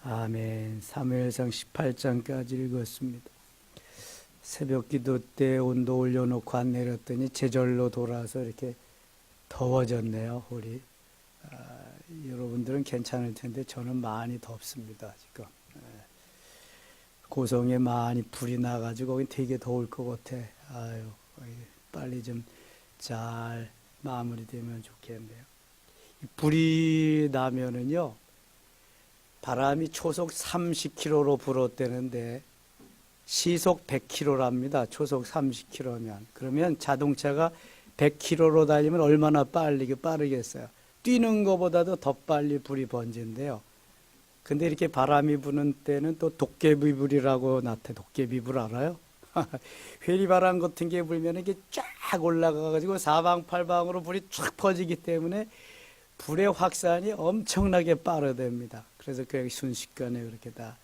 아멘. 사무엘상 18장까지 읽었습니다. 새벽 기도 때 온도 올려놓고 안 내렸더니 제절로 돌아서 이렇게 더워졌네요, 홀이. 여러분들은 괜찮을 텐데 저는 많이 덥습니다, 지금. 고성에 많이 불이 나가지고 거긴 되게 더울 것 같아. 아유, 빨리 좀 잘 마무리되면 좋겠네요. 불이 나면은요, 바람이 초속 30km로 불었대는데 시속 100km랍니다. 초속 30km면. 그러면 자동차가 100km로 달리면 얼마나 빠르겠어요. 뛰는 것보다도 더 빨리 불이 번진대요. 근데 이렇게 바람이 부는 때는 또 도깨비불이라고 도깨비불 알아요? 회리바람 같은 게 불면 이게 쫙 올라가가지고 사방팔방으로 불이 쫙 퍼지기 때문에 불의 확산이 엄청나게 빠르답니다. 그래서 그 순식간에 그렇게 다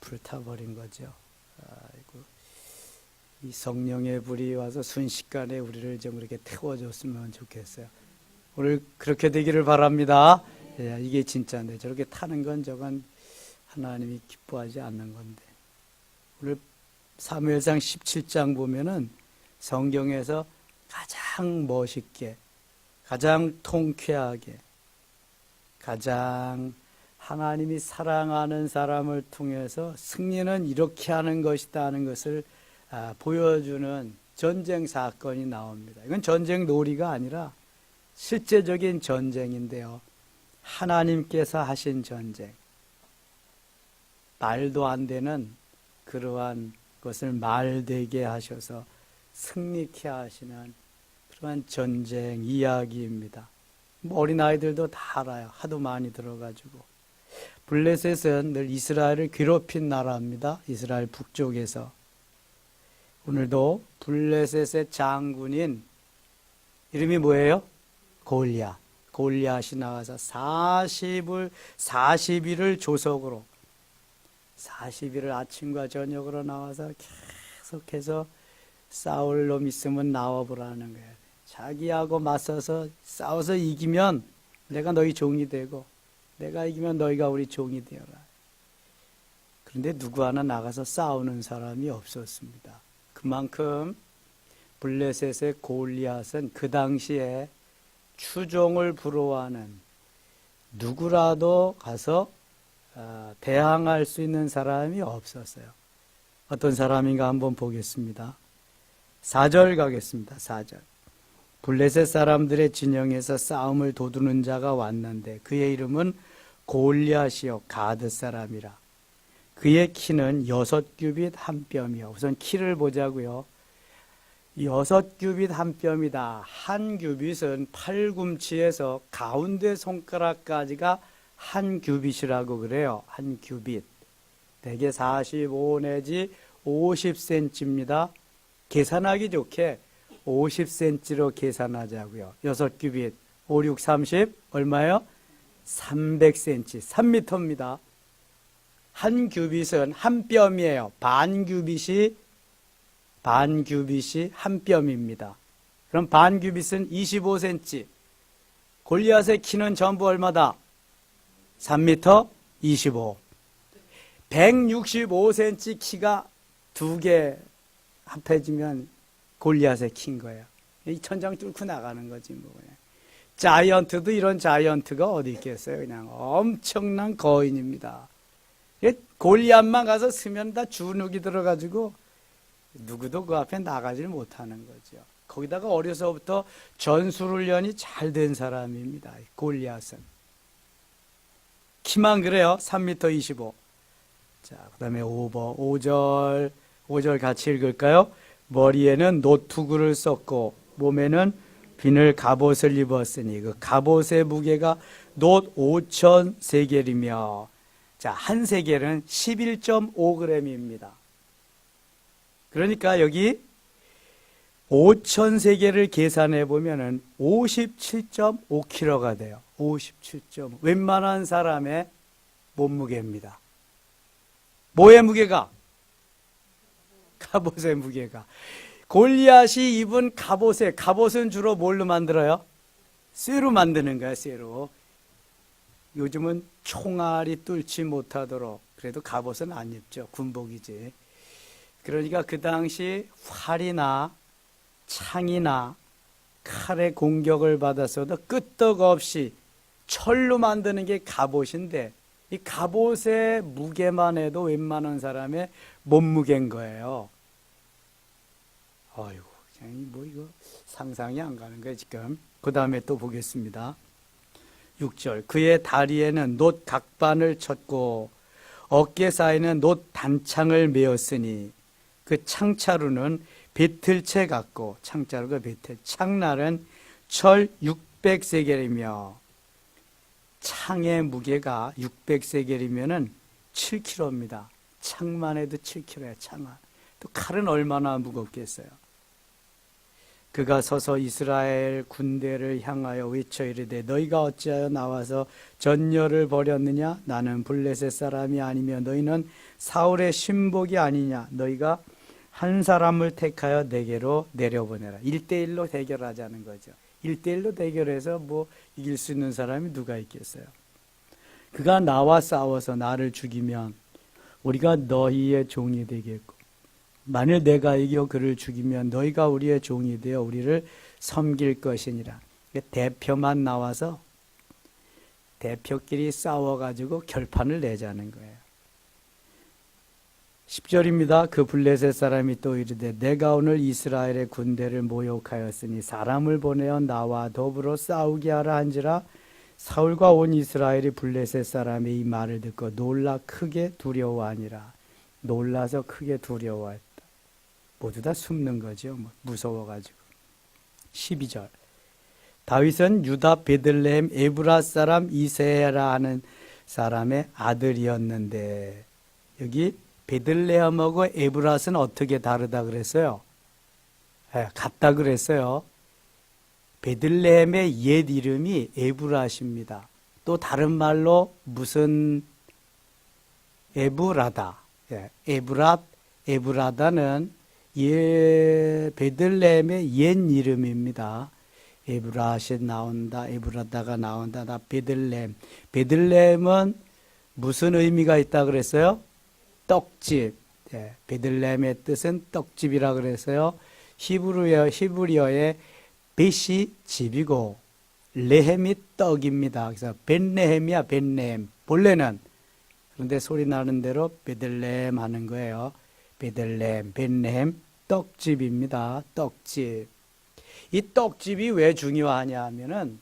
불타버린 거죠. 아이고, 이 성령의 불이 와서 순식간에 우리를 좀 그렇게 태워줬으면 좋겠어요. 오늘 그렇게 되기를 바랍니다. 이게 진짜인데 저렇게 타는 건 저건 하나님이 기뻐하지 않는 건데. 오늘 사무엘상 17장 보면은 성경에서 가장 멋있게, 가장 통쾌하게, 가장 하나님이 사랑하는 사람을 통해서 승리는 이렇게 하는 것이다 하는 것을 보여주는 전쟁 사건이 나옵니다. 이건 전쟁 놀이가 아니라 실제적인 전쟁인데요. 하나님께서 하신 전쟁. 말도 안 되는 그러한 것을 말되게 하셔서 승리케 하시는 그러한 전쟁 이야기입니다. 어린아이들도 다 알아요. 하도 많이 들어가지고. 블레셋은 늘 이스라엘을 괴롭힌 나라입니다. 이스라엘 북쪽에서. 오늘도 블레셋의 장군인 이름이 뭐예요? 골리앗이 나와서 40일을 조석으로 40일을 아침과 저녁으로 나와서 계속해서 싸울 놈 있으면 나와보라는 거예요. 자기하고 맞서서 싸워서 이기면 내가 너희 종이 되고 내가 이기면 너희가 우리 종이 되어라. 그런데 누구 하나 나가서 싸우는 사람이 없었습니다. 그만큼 블레셋의 골리앗은 그 당시에 추종을 부러워하는 누구라도 가서 대항할 수 있는 사람이 없었어요. 어떤 사람인가 한번 보겠습니다. 4절 가겠습니다. 4절. 블레셋 사람들의 진영에서 싸움을 도두는 자가 왔는데 그의 이름은 골리앗이요 가드 사람이라. 그의 키는 6규빗 한 뼘이요. 우선 키를 보자고요. 6규빗 한 뼘이다. 한 규빗은 팔꿈치에서 가운데 손가락까지가 한 규빗이라고 그래요. 한 규빗. 대개 45 내지 50cm입니다. 계산하기 좋게 50cm로 계산하자고요. 6규빗. 5, 6, 30 얼마예요? 300cm. 3m입니다. 한 규빗은 한 뼘이에요. 반 규빗이 한 뼘입니다. 그럼 반 규빗은 25cm. 골리앗의 키는 전부 얼마다? 3m 25. 165cm 키가 두 개 합해지면 골리앗의 키인 거예요. 이 천장 뚫고 나가는 거지 뭐. 자이언트도 이런 자이언트가 어디 있겠어요. 그냥 엄청난 거인입니다. 골리앗만 가서 쓰면 다 주눅이 들어가지고 누구도 그 앞에 나가질 못하는 거죠. 거기다가 어려서부터 전술훈련이 잘 된 사람입니다. 골리앗은. 키만 그래요. 3m 25. 자, 그 다음에 5절 같이 읽을까요? 머리에는 노투구를 썼고 몸에는 비늘 갑옷을 입었으니 그 갑옷의 무게가 놋 5,000세겔이며 자, 한 세겔은 11.5g입니다. 그러니까 여기 5,000세겔을 계산해 보면은 57.5kg가 돼요. 57.5. 웬만한 사람의 몸무게입니다. 뭐의 무게가? 갑옷의 무게가. 골리앗이 입은 갑옷은 주로 뭘로 만들어요? 쇠로 만드는 거야, 쇠로. 요즘은 총알이 뚫지 못하도록 그래도 갑옷은 안 입죠. 군복이지. 그러니까 그 당시 활이나 창이나 칼의 공격을 받았어도 끄떡없이 철로 만드는 게 갑옷인데 이 갑옷의 무게만 해도 웬만한 사람의 몸무게인 거예요. 아이고, 뭐 이거 상상이 안 가는 거예요, 지금. 그 다음에 또 보겠습니다. 6절. 그의 다리에는 놋 각반을 쳤고 어깨 사이는 놋 단창을 메었으니 그 창자루는 배틀채 같고 창자루가 배틀 창날은 철 600세겔이며 창의 무게가 600세겔이면은 7kg입니다. 창만 해도 7kg야, 창은. 또 칼은 얼마나 무겁겠어요. 그가 서서 이스라엘 군대를 향하여 외쳐 이르되 너희가 어찌하여 나와서 전열을 벌였느냐? 나는 블레셋 사람이 아니며 너희는 사울의 신복이 아니냐? 너희가 한 사람을 택하여 내게로 내려보내라. 1대1로 대결하자는 거죠. 1대1로 대결해서 뭐 이길 수 있는 사람이 누가 있겠어요? 그가 나와 싸워서 나를 죽이면 우리가 너희의 종이 되겠고 만일 내가 이겨 그를 죽이면 너희가 우리의 종이 되어 우리를 섬길 것이니라. 대표만 나와서 대표끼리 싸워가지고 결판을 내자는 거예요. 10절입니다. 그 블레셋 사람이 또 이르되 내가 오늘 이스라엘의 군대를 모욕하였으니 사람을 보내어 나와 더불어 싸우게 하라 한지라. 사울과 온 이스라엘이 블레셋 사람의 이 말을 듣고 놀라 크게 두려워하니라. 놀라서 크게 두려워했다. 모두 다 숨는 거죠. 무서워가지고. 12절. 다윗은 유다 베들레헴 에브라 사람 이세라 하는 사람의 아들이었는데 여기 베들레헴하고 에브랏은 어떻게 다르다 그랬어요? 같다 그랬어요. 베들레헴의 옛 이름이 에브랏입니다. 또 다른 말로 무슨 에브라다. 에브랏, 에브라다는 베들레헴의 옛 이름입니다. 에브랏이 나온다, 에브라다가 나온다, 다 베들레헴. 베들레헴은 무슨 의미가 있다 그랬어요? 떡집. 베들레헴의 뜻은 떡집이라 그래서요. 히브리어의 벳이 집이고 레헴이 떡입니다. 그래서 벳레헴이야, 벳레헴. 본래는 그런데 소리 나는 대로 베들레헴 하는 거예요. 베들레헴, 벳레헴 떡집입니다. 떡집. 이 떡집이 왜 중요하냐 하면은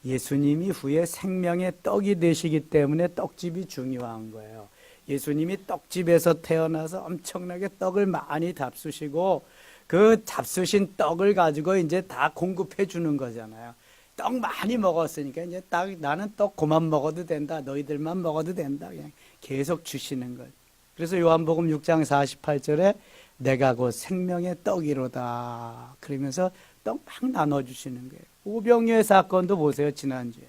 예수님이 후에 생명의 떡이 되시기 때문에 떡집이 중요한 거예요. 예수님이 떡집에서 태어나서 엄청나게 떡을 많이 잡수시고 그 잡수신 떡을 가지고 이제 다 공급해 주는 거잖아요. 떡 많이 먹었으니까 이제 딱 나는 떡 그만 먹어도 된다. 너희들만 먹어도 된다. 그냥 계속 주시는 거예요. 그래서 요한복음 6장 48절에 내가 곧 생명의 떡이로다. 그러면서 떡 막 나눠주시는 거예요. 오병이어 사건도 보세요. 지난주에.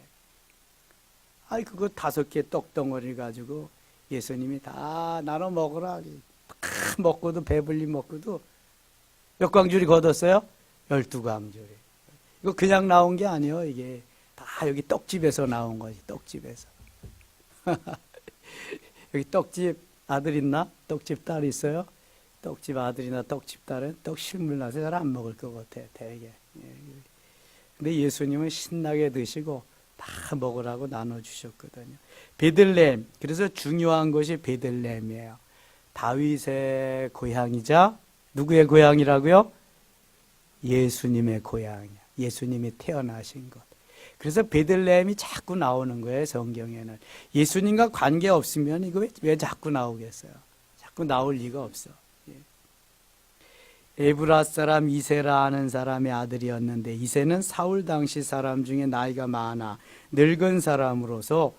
그거 5개 떡덩어리 가지고 예수님이 다 나눠 먹으라. 먹고도 배불리 먹고도 몇 광줄이 거뒀어요? 12광줄이. 이거 그냥 나온 게 아니에요. 이게 다 여기 떡집에서 나온 거지. 떡집에서. 여기 떡집 아들 있나? 떡집 딸 있어요? 떡집 아들이나 떡집 딸은 떡 실물 나서 잘 안 먹을 것 같아. 되게. 근데 예수님은 신나게 드시고 다 먹으라고 나눠주셨거든요. 베들레헴. 그래서 중요한 것이 베들레헴이에요. 다윗의 고향이자 누구의 고향이라고요? 예수님의 고향이야. 예수님이 태어나신 것. 그래서 베들레헴이 자꾸 나오는 거예요. 성경에는. 예수님과 관계없으면 이거 왜 자꾸 나오겠어요? 자꾸 나올 리가 없어. 에브랏 사람 이세라 하는 사람의 아들이었는데 이세는 사울 당시 사람 중에 나이가 많아 늙은 사람으로서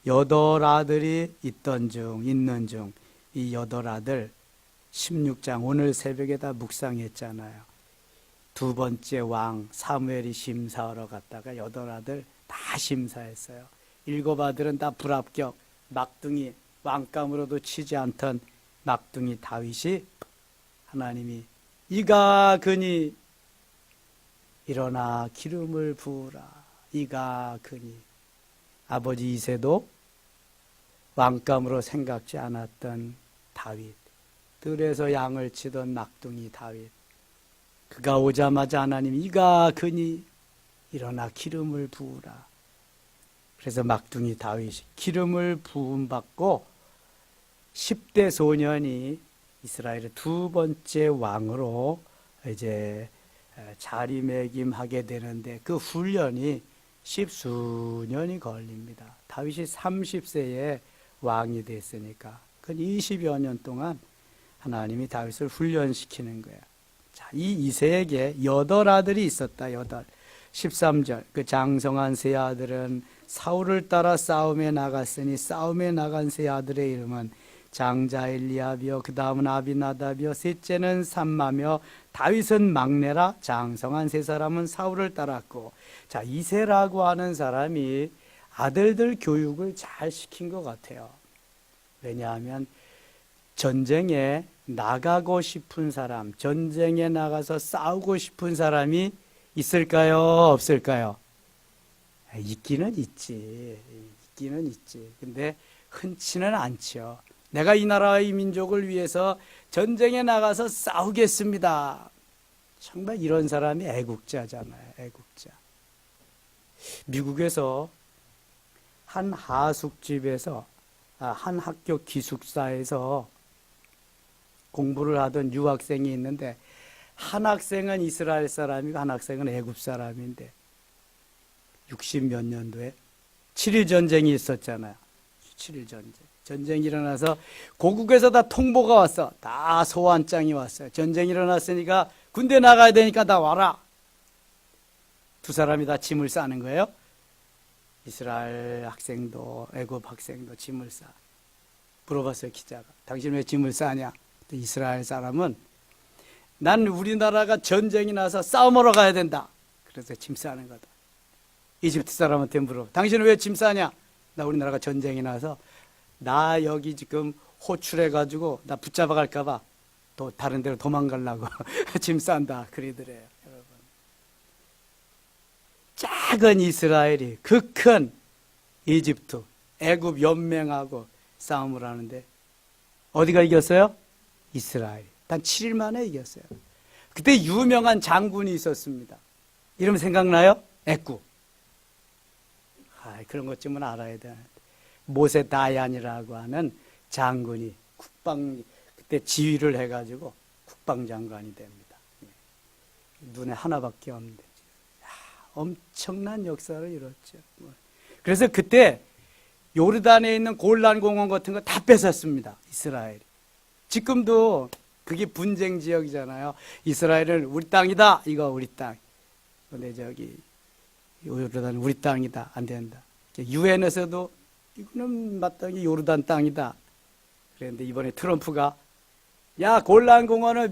8 아들이 있는 중 이 8 아들 16장 오늘 새벽에 다 묵상했잖아요. 2번째 왕 사무엘이 심사하러 갔다가 8 아들 다 심사했어요. 7 아들은 다 불합격 막둥이 왕감으로도 치지 않던 막둥이 다윗이 하나님이 이가 그니 일어나 기름을 부으라. 이가 그니 아버지 이새도 왕감으로 생각지 않았던 다윗, 들에서 양을 치던 막둥이 다윗, 그가 오자마자 하나님 이가 그니 일어나 기름을 부으라. 그래서 막둥이 다윗이 기름을 부음받고 10대 소년이 이스라엘의 두 번째 왕으로 이제 자리매김하게 되는데 그 훈련이 십수년이 걸립니다. 다윗이 30세에 왕이 됐으니까 그 20여 년 동안 하나님이 다윗을 훈련시키는 거예요. 자, 이 이새에게 8아들이 있었다. 8. 13절 그 장성한 세 아들은 사울을 따라 싸움에 나갔으니 싸움에 나간 세 아들의 이름은 장자 엘리압이요 그 다음은 아비나답이요 셋째는 삼마며 다윗은 막내라. 장성한 세 사람은 사울을 따랐고, 자, 이새라고 하는 사람이 아들들 교육을 잘 시킨 것 같아요. 왜냐하면 전쟁에 나가고 싶은 사람, 전쟁에 나가서 싸우고 싶은 사람이 있을까요? 없을까요? 있기는 있지. 있기는 있지. 근데 흔치는 않죠. 내가 이 나라의 민족을 위해서 전쟁에 나가서 싸우겠습니다. 정말 이런 사람이 애국자잖아요. 애국자. 미국에서 한 하숙집에서, 한 학교 기숙사에서 공부를 하던 유학생이 있는데, 한 학생은 이스라엘 사람이고 한 학생은 애굽 사람인데 60몇 년도에 7일 전쟁이 있었잖아요. 7일 전쟁. 전쟁이 일어나서 고국에서 다 통보가 왔어. 다 소환장이 왔어요. 전쟁이 일어났으니까 군대 나가야 되니까 다 와라. 두 사람이 다 짐을 싸는 거예요. 이스라엘 학생도 애굽 학생도 짐을 싸. 물어봤어요, 기자가. 당신 왜 짐을 싸냐? 이스라엘 사람은 난 우리나라가 전쟁이 나서 싸움하러 가야 된다. 그래서 짐 싸는 거다. 이집트 사람한테 물어. 당신은 왜 짐 싸냐? 나 우리나라가 전쟁이 나서 나 여기 지금 호출해가지고 나 붙잡아 갈까봐 또 다른 데로 도망가려고 짐 싼다. 그러더래요, 여러분. 작은 이스라엘이 그 큰 이집트, 애굽 연맹하고 싸움을 하는데 어디가 이겼어요? 이스라엘. 단 7일 만에 이겼어요. 그때 유명한 장군이 있었습니다. 이름 생각나요? 애꾸. 그런 것쯤은 알아야 돼. 모세 다얀이라고 하는 장군이 그때 지휘를 해가지고 국방장관이 됩니다. 눈에 하나밖에 없는데. 엄청난 역사를 이뤘죠. 그래서 그때 요르단에 있는 골란 공원 같은 거 다 뺏었습니다. 이스라엘이. 지금도 그게 분쟁 지역이잖아요. 이스라엘은 우리 땅이다. 이거 우리 땅. 근데 저기 요르단은 우리 땅이다. 안 된다. 유엔에서도 이거는 마땅히 요르단 땅이다. 그런데 이번에 트럼프가 야 골란 공원은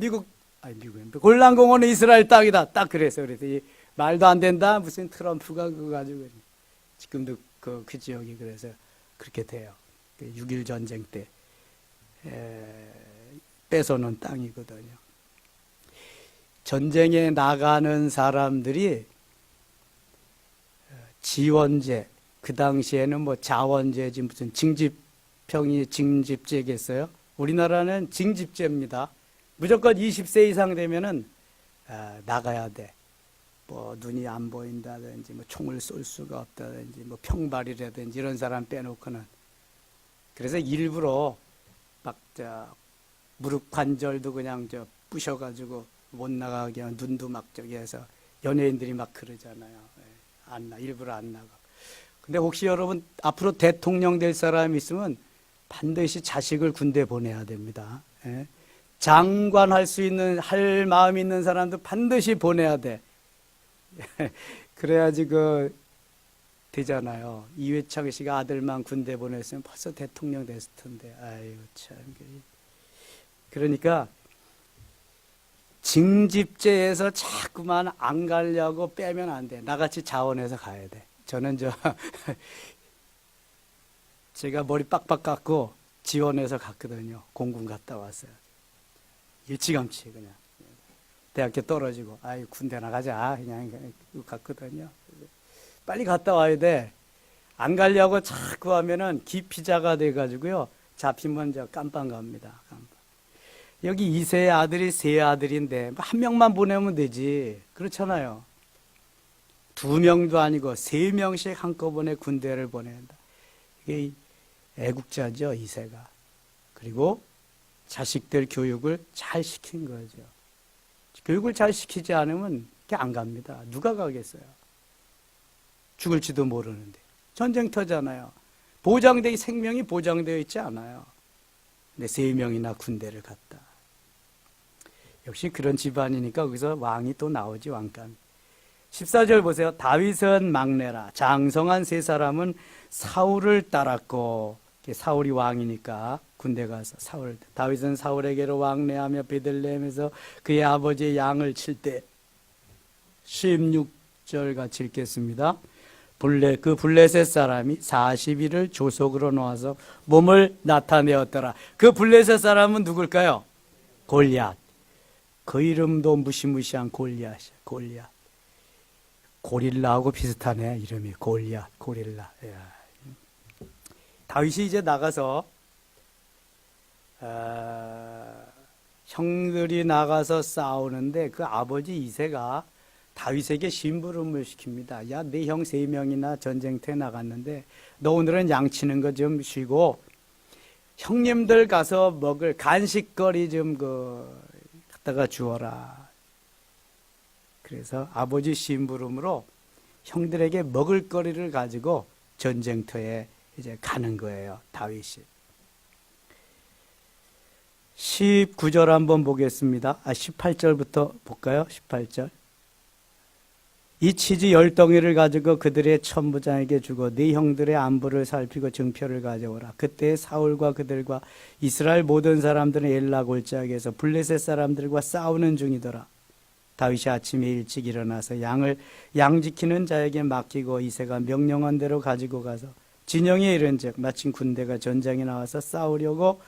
골란 공원은 이스라엘 땅이다. 딱 그래서 말도 안 된다. 무슨 트럼프가 그거 가지고 지금도 그 지역이 그래서 그렇게 돼요. 6.1 전쟁 때 뺏어놓은 땅이거든요. 전쟁에 나가는 사람들이 지원제, 그 당시에는 뭐 자원제지 무슨 징집제겠어요? 우리나라는 징집제입니다. 무조건 20세 이상 되면은 나가야 돼. 뭐 눈이 안 보인다든지 뭐 총을 쏠 수가 없다든지 뭐 평발이라든지 이런 사람 빼놓고는. 그래서 일부러 막 무릎 관절도 그냥 부셔가지고 못 나가게 하면 눈도 막 저기 해서 연예인들이 막 그러잖아요. 일부러 안 나가. 근데 혹시 여러분 앞으로 대통령 될 사람이 있으면 반드시 자식을 군대 보내야 됩니다. 장관 할 마음 있는 사람도 반드시 보내야 돼. 그래야지 되잖아요. 이회창 씨가 아들만 군대 보냈으면 벌써 대통령 됐을 텐데. 아유, 참. 그러니까, 징집제에서 자꾸만 안 가려고 빼면 안 돼. 나같이 자원해서 가야 돼. 저는 제가 머리 빡빡 깎고 지원해서 갔거든요. 공군 갔다 왔어요. 일찌감치 그냥. 대학교 떨어지고, 군대 나가자. 그냥 갔거든요. 빨리 갔다 와야 돼. 안 가려고 자꾸 하면은 기피자가 돼가지고요. 잡히면 저 깜빵 갑니다. 깜빵. 여기 이세의 아들이 세 아들인데 한 명만 보내면 되지. 그렇잖아요. 2명도 아니고 3명씩 한꺼번에 군대를 보낸다. 이게 애국자죠, 이세가. 그리고 자식들 교육을 잘 시킨 거죠. 교육을 잘 시키지 않으면 안 갑니다. 누가 가겠어요? 죽을지도 모르는데. 전쟁터잖아요. 생명이 보장되어 있지 않아요. 근데 3명이나 군대를 갔다. 역시 그런 집안이니까 거기서 왕이 또 나오지, 왕감. 14절 보세요. 다윗은 막내라. 장성한 3사람은 사울을 따랐고, 사울이 왕이니까 군대 가서 다윗은 사울에게로 왕래하며 베들레헴에서 그의 아버지의 양을 칠 때 16절 같이 읽겠습니다. 그 블레셋 사람이 40일을 조속으로 놓아서 몸을 나타내었더라. 그 블레셋 사람은 누굴까요? 골리앗. 그 이름도 무시무시한 골리앗이야. 골리앗. 고릴라하고 비슷하네. 이름이 골리앗, 고릴라. 다윗이 이제 나가서 형들이 나가서 싸우는데 그 아버지 이새가 다윗에게 심부름을 시킵니다. 야, 내 형 3명이나 전쟁터에 나갔는데 너 오늘은 양치는 거 좀 쉬고 형님들 가서 먹을 간식거리 좀 갖다가 주어라. 그래서 아버지 심부름으로 형들에게 먹을 거리를 가지고 전쟁터에 이제 가는 거예요, 다윗이. 19절 한번 보겠습니다. 18절부터 볼까요? 18절. 이 치즈 10덩이를 가지고 그들의 천부장에게 주고 네 형들의 안부를 살피고 증표를 가져오라. 그때 사울과 그들과 이스라엘 모든 사람들은 엘라 골짜기에서 블레셋 사람들과 싸우는 중이더라. 다윗이 아침에 일찍 일어나서 양 지키는 자에게 맡기고 이새가 명령한 대로 가지고 가서 진영에 이른즉 마침 군대가 전장에 나와서 싸우려고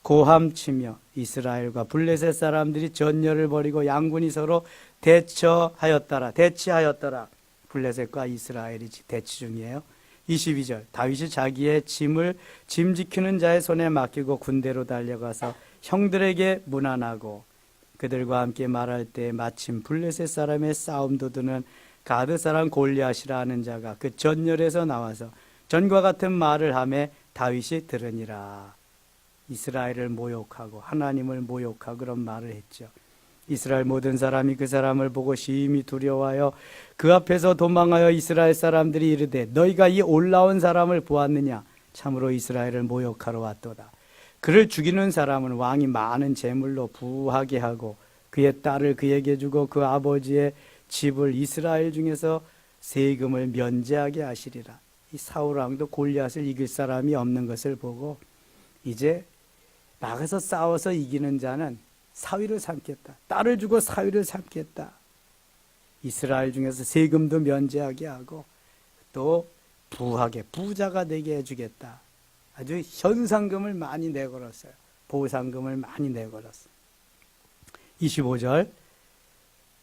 고함치며 이스라엘과 블레셋 사람들이 전열을 벌이고 양군이 서로 대치하였더라. 블레셋과 이스라엘이 대치 중이에요. 22절. 다윗이 자기의 짐 지키는 자의 손에 맡기고 군대로 달려가서 형들에게 문안하고 그들과 함께 말할 때 마침 블레셋 사람의 싸움 도두는 가드 사람 골리앗이라 하는 자가 그 전열에서 나와서 전과 같은 말을 하며 다윗이 들으니라. 이스라엘을 모욕하고 하나님을 모욕하고 그런 말을 했죠. 이스라엘 모든 사람이 그 사람을 보고 심히 두려워하여 그 앞에서 도망하여 이스라엘 사람들이 이르되 너희가 이 올라온 사람을 보았느냐? 참으로 이스라엘을 모욕하러 왔도다. 그를 죽이는 사람은 왕이 많은 재물로 부하게 하고 그의 딸을 그에게 주고 그 아버지의 집을 이스라엘 중에서 세금을 면제하게 하시리라. 이 사울 왕도 골리앗을 이길 사람이 없는 것을 보고 이제 나가서 싸워서 이기는 자는 사위를 삼겠다. 딸을 주고 사위를 삼겠다. 이스라엘 중에서 세금도 면제하게 하고 또 부자가 되게 해주겠다. 아주 현상금을 많이 내걸었어요. 보상금을 많이 내걸었어요. 25절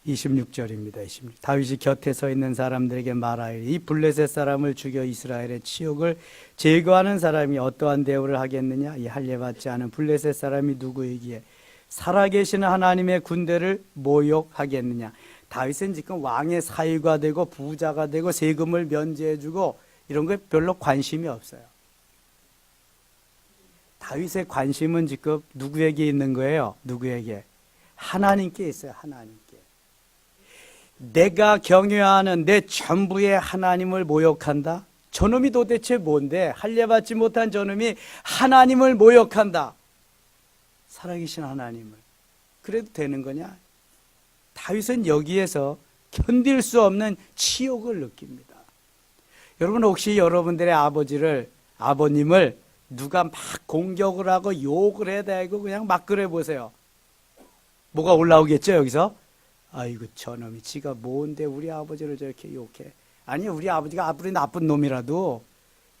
26절입니다. 다윗이 곁에 서 있는 사람들에게 말하여 이 블레셋 사람을 죽여 이스라엘의 치욕을 제거하는 사람이 어떠한 대우를 하겠느냐? 이 할례받지 않은 블레셋 사람이 누구이기에 살아계시는 하나님의 군대를 모욕하겠느냐? 다윗은 지금 왕의 사위가 되고 부자가 되고 세금을 면제해주고 이런 거에 별로 관심이 없어요. 다윗의 관심은 지금 누구에게 있는 거예요? 누구에게? 하나님께 있어요. 하나님께. 내가 경외하는 내 전부의 하나님을 모욕한다? 저놈이 도대체 뭔데? 할례받지 못한 저놈이 하나님을 모욕한다. 살아계신 하나님을. 그래도 되는 거냐? 다윗은 여기에서 견딜 수 없는 치욕을 느낍니다. 여러분 혹시 여러분들의 아버님을 누가 막 공격을 하고 욕을 해대고 그냥 막 그래 보세요. 뭐가 올라오겠죠 여기서? 아이고 저놈이 지가 뭔데 우리 아버지를 저렇게 욕해. 아니 우리 아버지가 아무리 나쁜 놈이라도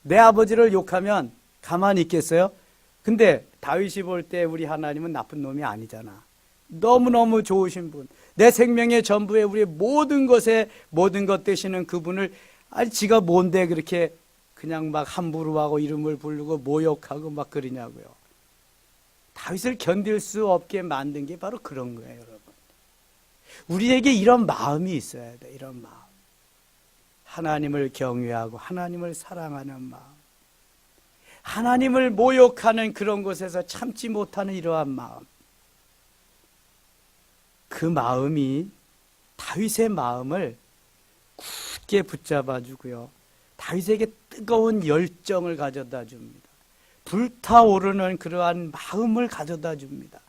내 아버지를 욕하면 가만히 있겠어요? 근데 다윗이 볼 때 우리 하나님은 나쁜 놈이 아니잖아. 너무너무 좋으신 분, 내 생명의 전부에 우리 모든 것 되시는 그분을 아니 지가 뭔데 그렇게 그냥 막 함부로 하고 이름을 부르고 모욕하고 막 그러냐고요. 다윗을 견딜 수 없게 만든 게 바로 그런 거예요, 여러분. 우리에게 이런 마음이 있어야 돼, 이런 마음. 하나님을 경외하고 하나님을 사랑하는 마음. 하나님을 모욕하는 그런 곳에서 참지 못하는 이러한 마음. 그 마음이 다윗의 마음을 굳게 붙잡아 주고요. 다윗에게 뜨거운 열정을 가져다 줍니다. 불타오르는 그러한 마음을 가져다 줍니다.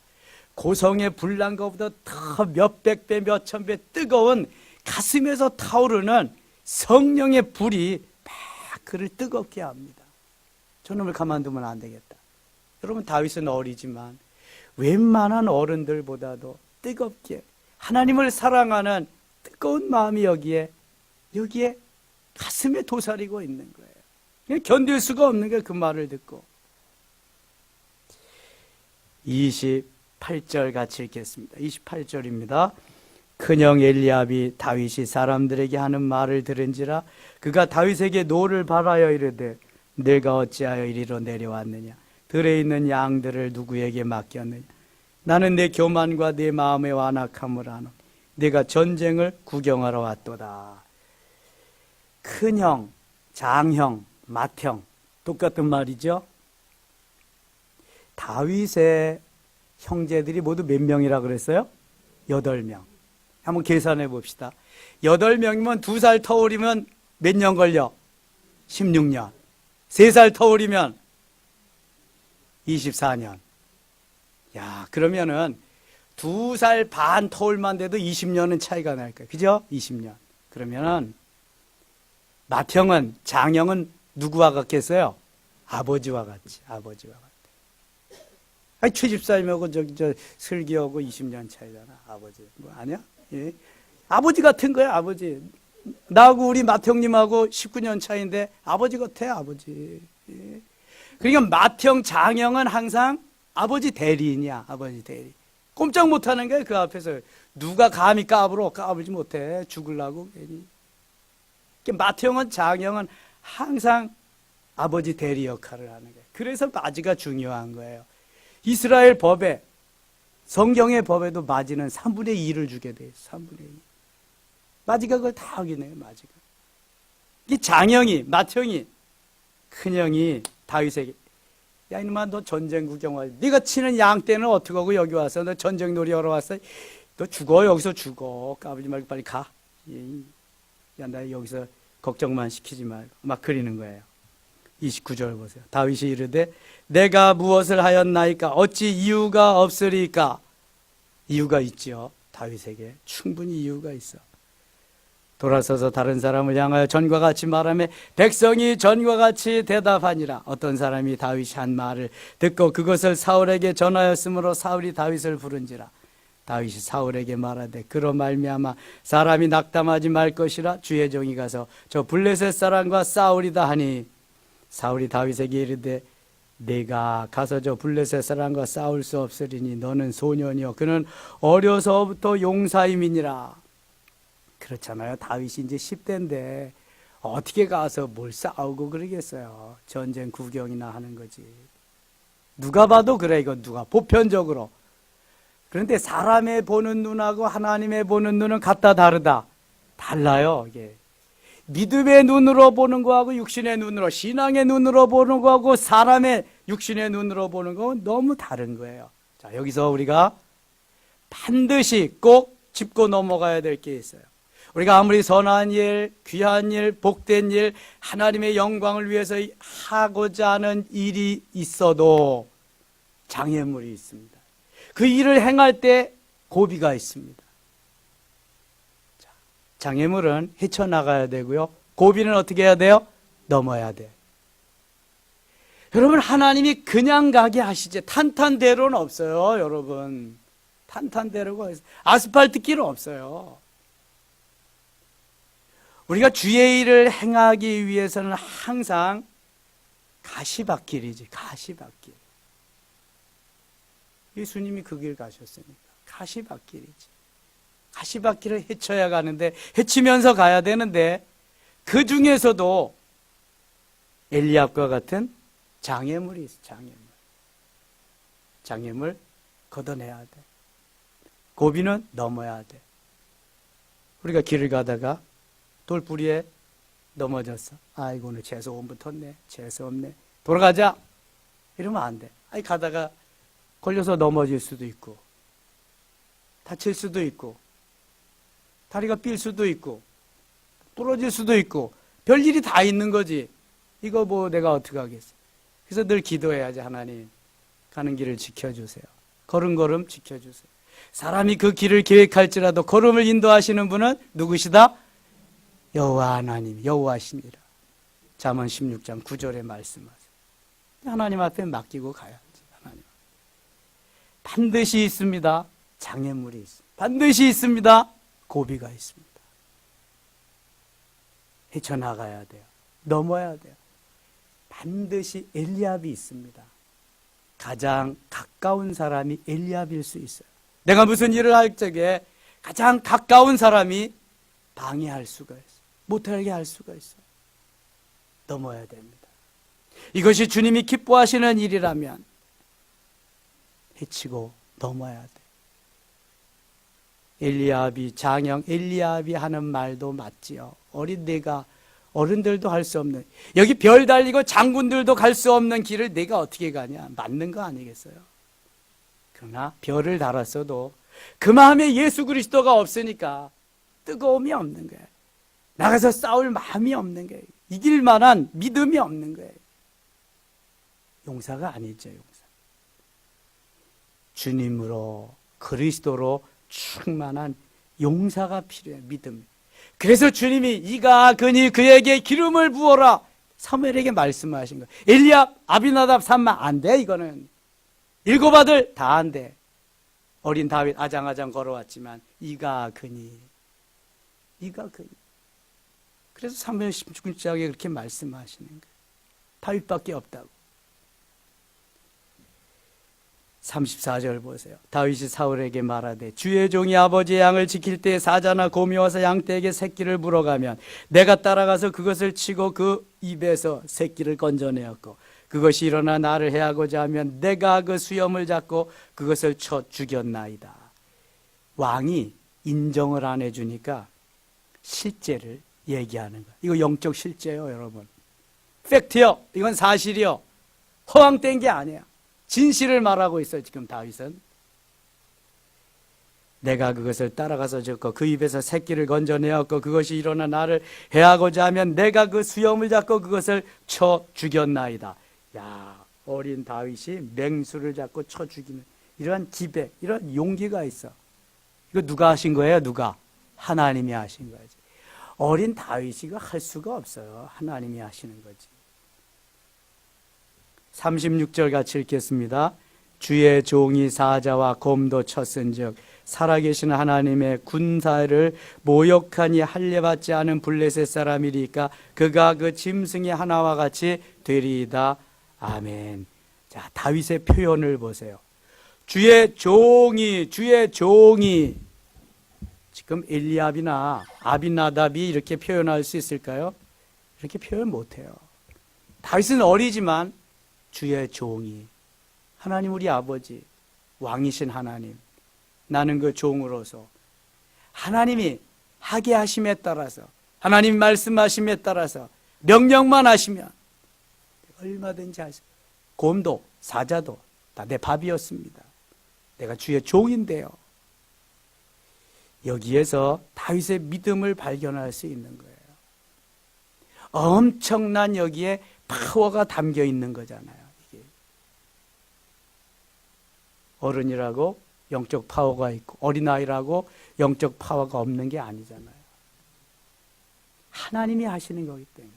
고성의 불난 것보다 더 몇백 배, 몇천 배 뜨거운 가슴에서 타오르는 성령의 불이 막 그를 뜨겁게 합니다. 저놈을 가만두면 안 되겠다. 여러분, 다윗은 어리지만 웬만한 어른들보다도 뜨겁게 하나님을 사랑하는 뜨거운 마음이 여기에 가슴에 도사리고 있는 거예요. 그냥 견딜 수가 없는 게 그 말을 듣고. 28절 같이 읽겠습니다. 28절입니다. 큰형 엘리압이 다윗이 사람들에게 하는 말을 들은지라 그가 다윗에게 노를 바라여 이르되 내가 어찌하여 이리로 내려왔느냐? 들에 있는 양들을 누구에게 맡겼느냐? 나는 내 교만과 내 마음의 완악함을 아노. 내가 전쟁을 구경하러 왔도다. 큰형, 장형, 맏형 똑같은 말이죠. 다윗의 형제들이 모두 몇 명이라 그랬어요? 8명. 한번 계산해 봅시다. 8명이면 2살 터울이면 몇 년 걸려? 16년. 3살 터울이면 24년. 야, 그러면은 2살 반 터울만 돼도 20년은 차이가 날 거예요. 그죠? 20년. 그러면은 맏형은, 장형은 누구와 같겠어요? 아버지와 같지. 아버지와 같아. 아니, 최집사님하고 슬기하고 20년 차이잖아. 아버지. 뭐 아니야? 예. 아버지 같은 거야, 아버지. 나하고 우리 맏형님하고 19년 차인데 아버지 같아, 아버지. 예. 그러니까 맏형, 장형은 항상 아버지 대리인이야, 아버지 대리. 꼼짝 못하는 거야, 그 앞에서. 누가 감히 까불지 못해. 죽으려고 괜히. 맏형은, 장형은 항상 아버지 대리 역할을 하는 거예요. 그래서 맞이가 중요한 거예요. 이스라엘 법에, 성경의 법에도 맞이는 3분의 2를 주게 돼요. 3분의 2. 맞이가 그걸 다 하긴 해요, 맞이가. 이 장형이, 맏형이, 큰형이 다윗에게, 야, 이놈아, 너 전쟁 구경할, 네가 치는 양 떼는 어떻게 하고 여기 왔어? 너 전쟁 놀이 하러 왔어? 너 죽어, 여기서 죽어. 까불지 말고 빨리 가. 야, 나 여기서 걱정만 시키지 말고. 막 그리는 거예요. 29절 보세요. 다윗이 이르되 내가 무엇을 하였나이까? 어찌 이유가 없으리까? 이유가 있죠. 다윗에게 충분히 이유가 있어. 돌아서서 다른 사람을 향하여 전과 같이 말하며 백성이 전과 같이 대답하니라. 어떤 사람이 다윗이 한 말을 듣고 그것을 사울에게 전하였으므로 사울이 다윗을 부른지라. 다윗이 사울에게 말하되 그로 말미암아 사람이 낙담하지 말 것이라. 주의 종이 가서 저 블레셋 사람과 싸우리다 하니 사울이 다윗에게 이르되 내가 가서 저 블레셋 사람과 싸울 수 없으리니 너는 소년이요 그는 어려서부터 용사임이니라. 그렇잖아요. 다윗이 이제 10대인데 어떻게 가서 뭘 싸우고 그러겠어요. 전쟁 구경이나 하는 거지. 누가 봐도 그래. 이건 누가 보편적으로. 그런데 사람의 보는 눈하고 하나님의 보는 눈은 같다 다르다. 달라요. 이게 믿음의 눈으로 보는 거하고 육신의 눈으로, 신앙의 눈으로 보는 거하고 사람의 육신의 눈으로 보는 건 너무 다른 거예요. 자, 여기서 우리가 반드시 꼭 짚고 넘어가야 될 게 있어요. 우리가 아무리 선한 일, 귀한 일, 복된 일, 하나님의 영광을 위해서 하고자 하는 일이 있어도 장애물이 있습니다. 그 일을 행할 때 고비가 있습니다. 자, 장애물은 헤쳐나가야 되고요. 고비는 어떻게 해야 돼요? 넘어야 돼요. 여러분, 하나님이 그냥 가게 하시지 탄탄대로는 없어요. 여러분, 탄탄대로가 있어요. 아스팔트 길은 없어요. 우리가 주의 일을 행하기 위해서는 항상 가시밭길이지. 가시밭길. 예수님이 그 길 가셨으니까 가시밭길이지. 가시밭길을 헤쳐야 가는데, 헤치면서 가야 되는데, 그 중에서도 엘리압과 같은 장애물이 있어. 장애물 걷어내야 돼. 고비는 넘어야 돼. 우리가 길을 가다가 돌뿌리에 넘어졌어. 아이고 오늘 재수 온 붙었네. 재수 없네. 돌아가자. 이러면 안 돼. 아니 가다가 걸려서 넘어질 수도 있고 다칠 수도 있고 다리가 삘 수도 있고 부러질 수도 있고 별일이 다 있는 거지. 이거 뭐 내가 어떻게 하겠어. 그래서 늘 기도해야지. 하나님 가는 길을 지켜주세요. 걸음걸음 지켜주세요. 사람이 그 길을 계획할지라도 걸음을 인도하시는 분은 누구시다? 여호와 하나님, 여호와시니라. 잠언 16장 9절에 말씀하세요. 하나님 앞에 맡기고 가야지. 하나님. 반드시 있습니다. 장애물이 있습니다. 반드시 있습니다. 고비가 있습니다. 헤쳐나가야 돼요. 넘어야 돼요. 반드시 엘리압이 있습니다. 가장 가까운 사람이 엘리압일 수 있어요. 내가 무슨 일을 할 적에 가장 가까운 사람이 방해할 수가 있어요. 못하게 할 수가 있어요. 넘어야 됩니다. 이것이 주님이 기뻐하시는 일이라면 해치고 넘어야 돼. 엘리압이 장형 엘리압이 하는 말도 맞지요. 어른들도 할 수 없는, 여기 별 달리고 장군들도 갈 수 없는 길을 내가 어떻게 가냐. 맞는 거 아니겠어요? 그러나 별을 달았어도 그 마음에 예수 그리스도가 없으니까 뜨거움이 없는 거예요. 나가서 싸울 마음이 없는 거예요. 이길 만한 믿음이 없는 거예요. 용사가 아니죠. 용사. 주님으로 그리스도로 충만한 용사가 필요해요. 믿음. 그래서 주님이 이가 그니 그에게 기름을 부어라 사무엘에게 말씀하신 거예요. 엘리압, 아비나답, 삼마 안 돼. 이거는 7 아들 다 안 돼. 어린 다윗 아장아장 걸어왔지만 이가 그니. 그래서 사무엘 16장에 그렇게 말씀하시는 거예요. 다윗밖에 없다고. 34절 보세요. 다윗이 사울에게 말하되 주의 종이 아버지의 양을 지킬 때 사자나 곰이 와서 양떼에게 새끼를 물어가면 내가 따라가서 그것을 치고 그 입에서 새끼를 건져내었고 그것이 일어나 나를 해하고자 하면 내가 그 수염을 잡고 그것을 쳐 죽였나이다. 왕이 인정을 안 해주니까 실제를 얘기하는 거예요. 이거 영적 실제예요, 여러분. 팩트요. 이건 사실이요. 허황된 게 아니야. 진실을 말하고 있어요. 지금 다윗은. 내가 그것을 따라가서 졌고 그 입에서 새끼를 건져내었고 그것이 일어나 나를 해하고자 하면 내가 그 수염을 잡고 그것을 쳐 죽였나이다. 야, 어린 다윗이 맹수를 잡고 쳐 죽이는 이런 지배, 이런 용기가 있어. 이거 누가 하신 거예요? 누가? 하나님이 하신 거지. 어린 다윗이 할 수가 없어요. 하나님이 하시는 거지. 36절 같이 읽겠습니다. 주의 종이 사자와 곰도 쳤은즉 살아계신 하나님의 군사를 모욕하니 할례받지 않은 블레셋 사람이리까 그가 그 짐승의 하나와 같이 되리이다. 아멘. 자, 다윗의 표현을 보세요. 주의 종이 지금 엘리압이나 아비나답이 이렇게 표현할 수 있을까요? 이렇게 표현 못해요. 다윗은 어리지만 주의 종이, 하나님 우리 아버지, 왕이신 하나님, 나는 그 종으로서 하나님이 하게 하심에 따라서, 하나님 말씀하심에 따라서 명령만 하시면 얼마든지 할 수. 곰도 사자도 다 내 밥이었습니다. 내가 주의 종인데요. 여기에서 다윗의 믿음을 발견할 수 있는 거예요. 엄청난 여기에 파워가 담겨 있는 거잖아요. 이게. 어른이라고 영적 파워가 있고 어린아이라고 영적 파워가 없는 게 아니잖아요. 하나님이 하시는 거기 때문에.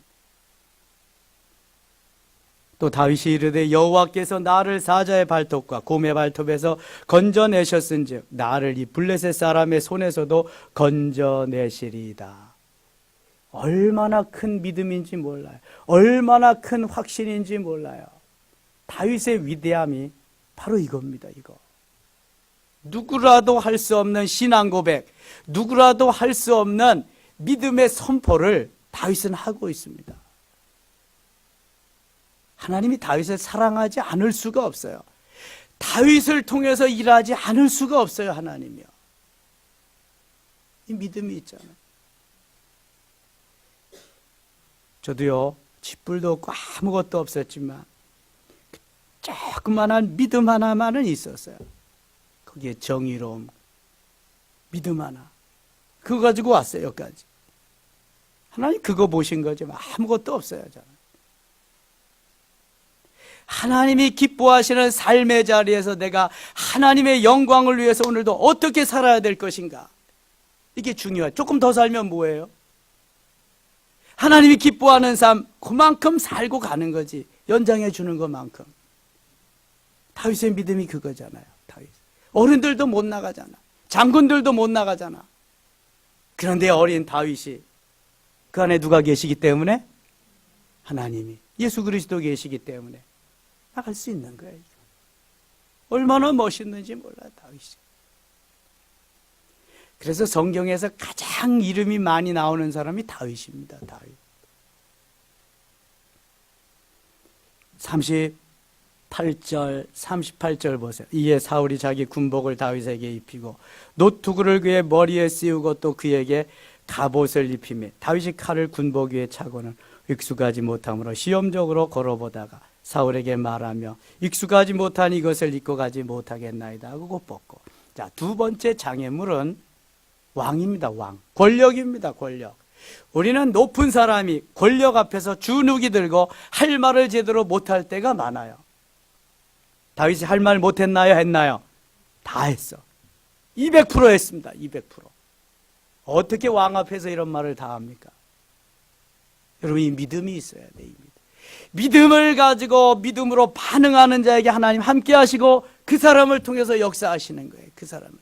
또 다윗이 이르되 여호와께서 나를 사자의 발톱과 곰의 발톱에서 건져내셨은즉 나를 이 블레셋 사람의 손에서도 건져내시리이다. 얼마나 큰 믿음인지 몰라요. 얼마나 큰 확신인지 몰라요. 다윗의 위대함이 바로 이겁니다. 이거. 누구라도 할 수 없는 신앙 고백, 누구라도 할 수 없는 믿음의 선포를 다윗은 하고 있습니다. 하나님이 다윗을 사랑하지 않을 수가 없어요. 다윗을 통해서 일하지 않을 수가 없어요, 하나님이요. 이 믿음이 있잖아요. 저도요, 쥐뿔도 없고 아무것도 없었지만 조그만한 믿음 하나만은 있었어요. 거기에 정의로움, 믿음 하나. 그거 가지고 왔어요, 여기까지. 하나님 그거 보신 거죠. 아무것도 없어요, 저는. 하나님이 기뻐하시는 삶의 자리에서 내가 하나님의 영광을 위해서 오늘도 어떻게 살아야 될 것인가. 이게 중요해요. 조금 더 살면 뭐예요? 하나님이 기뻐하는 삶, 그만큼 살고 가는 거지. 연장해 주는 것만큼. 다윗의 믿음이 그거잖아요. 다윗. 어른들도 못 나가잖아. 장군들도 못 나가잖아. 그런데 어린 다윗이 그 안에 누가 계시기 때문에? 하나님이, 예수 그리스도 계시기 때문에 나갈 수 있는 거예요. 얼마나 멋있는지 몰라, 다윗이. 그래서 성경에서 가장 이름이 많이 나오는 사람이 다윗입니다. 다윗. 38절 보세요. 이에 사울이 자기 군복을 다윗에게 입히고 노투구를 그의 머리에 씌우고 또 그에게 갑옷을 입히매 다윗이 칼을 군복 위에 차고는 익숙하지 못함으로 시험적으로 걸어보다가 사울에게 말하며 익숙하지 못한 이것을 입고 가지 못하겠나이다 하고 벗고. 자, 두 번째 장애물은 왕입니다. 왕. 권력입니다. 권력. 우리는 높은 사람이 권력 앞에서 주눅이 들고 할 말을 제대로 못할 때가 많아요. 다윗이 할 말 못했나요? 했나요? 다 했어. 200% 했습니다. 200%. 어떻게 왕 앞에서 이런 말을 다 합니까? 여러분, 이 믿음이 있어야 돼. 이 믿음을 가지고 믿음으로 반응하는 자에게 하나님 함께 하시고 그 사람을 통해서 역사하시는 거예요. 그 사람을.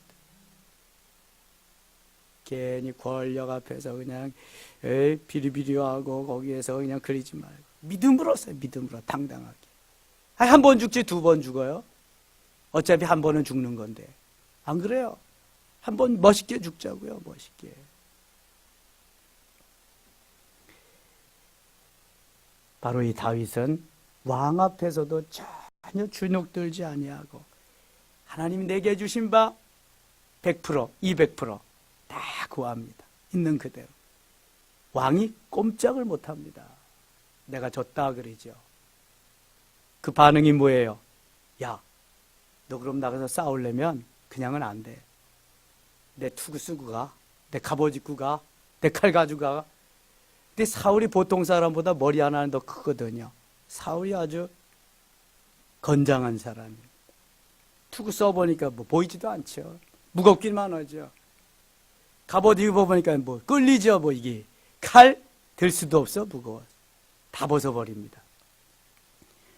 괜히 권력 앞에서 그냥 비리비리하고 거기에서 그냥 그러지 말고 믿음으로 써요. 믿음으로 당당하게. 한 번 죽지 두 번 죽어요? 어차피 한 번은 죽는 건데. 안 그래요? 한 번 멋있게 죽자고요. 멋있게. 바로 이 다윗은 왕 앞에서도 전혀 주눅들지 아니하고 하나님이 내게 주신 바 100%, 200% 다 구합니다. 있는 그대로. 왕이 꼼짝을 못합니다. 내가 졌다 그러죠. 그 반응이 뭐예요? 야, 너 그럼 나가서 싸우려면 그냥은 안 돼. 내 투구 쓰고 가. 내 갑옷 입고 가. 내 칼 가지고 가. 근데 사울이 보통 사람보다 머리 하나는 더 크거든요. 사울이 아주 건장한 사람이에요. 투구 써보니까 뭐 보이지도 않죠. 무겁기만 하죠. 갑옷 입어보니까 뭐 끌리죠. 뭐 이게 칼 들 수도 없어. 무거워. 다 벗어버립니다.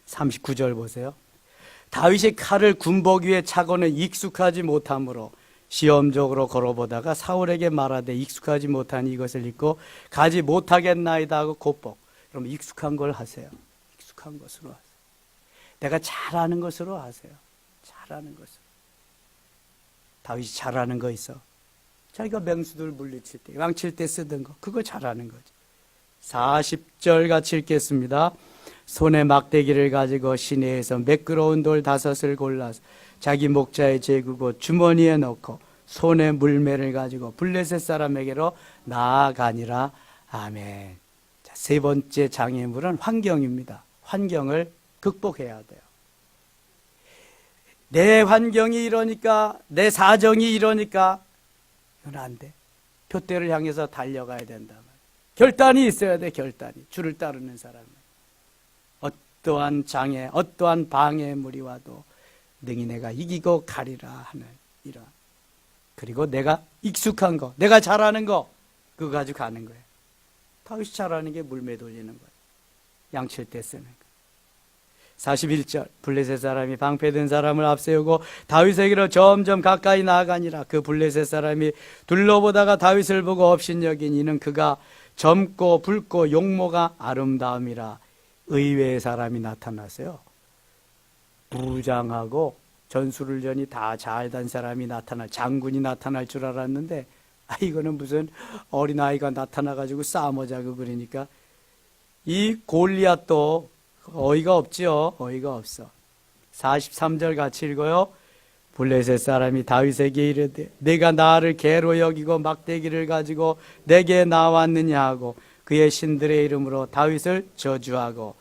39절 보세요. 다윗이 칼을 군복 위에 차고는 익숙하지 못함으로 시험적으로 걸어보다가 사울에게 말하되 익숙하지 못한 이것을 입고 가지 못하겠나이다 하고 곧복. 그럼 익숙한 걸 하세요. 익숙한 것으로 하세요. 내가 잘하는 것으로 하세요. 잘하는 것으로. 다윗이 잘하는 거 있어. 자기가 맹수들 물리칠 때, 왕칠 때 쓰던 거, 그거 잘하는 거지. 40절 같이 읽겠습니다. 손에 막대기를 가지고 시내에서 매끄러운 돌 5을 골라서 자기 목자에 재구고 주머니에 넣고 손에 물매를 가지고 블레셋 사람에게로 나아가니라. 아멘. 자, 세 번째 장애물은 환경입니다. 환경을 극복해야 돼요. 내 환경이 이러니까, 내 사정이 이러니까 이건 안 돼. 표대를 향해서 달려가야 된다. 결단이 있어야 돼. 결단이. 주를 따르는 사람은 어떠한 장애, 어떠한 방해물이 와도 능히 내가 이기고 가리라 하는 이런. 그리고 내가 익숙한 거, 내가 잘하는 거, 그거 가지고 가는 거예요. 다윗이 잘하는 게 물매 돌리는 거예요. 양칠 때 쓰는 거. 41절 블레셋 사람이 방패든 사람을 앞세우고 다윗에게로 점점 가까이 나아가니라. 그 블레셋 사람이 둘러보다가 다윗을 보고 업신여긴 이는 그가 젊고 붉고 용모가 아름다움이라. 의외의 사람이 나타났어요. 부장하고 전술훈련이 다 잘 단 사람이 장군이 나타날 줄 알았는데 이거는 무슨 어린아이가 나타나가지고 싸움하자고 그러니까 이 골리앗도 어이가 없지요. 어이가 없어. 43절 같이 읽어요. 블레셋 사람이 다윗에게 이르되 내가 나를 개로 여기고 막대기를 가지고 내게 나왔느냐 하고 그의 신들의 이름으로 다윗을 저주하고.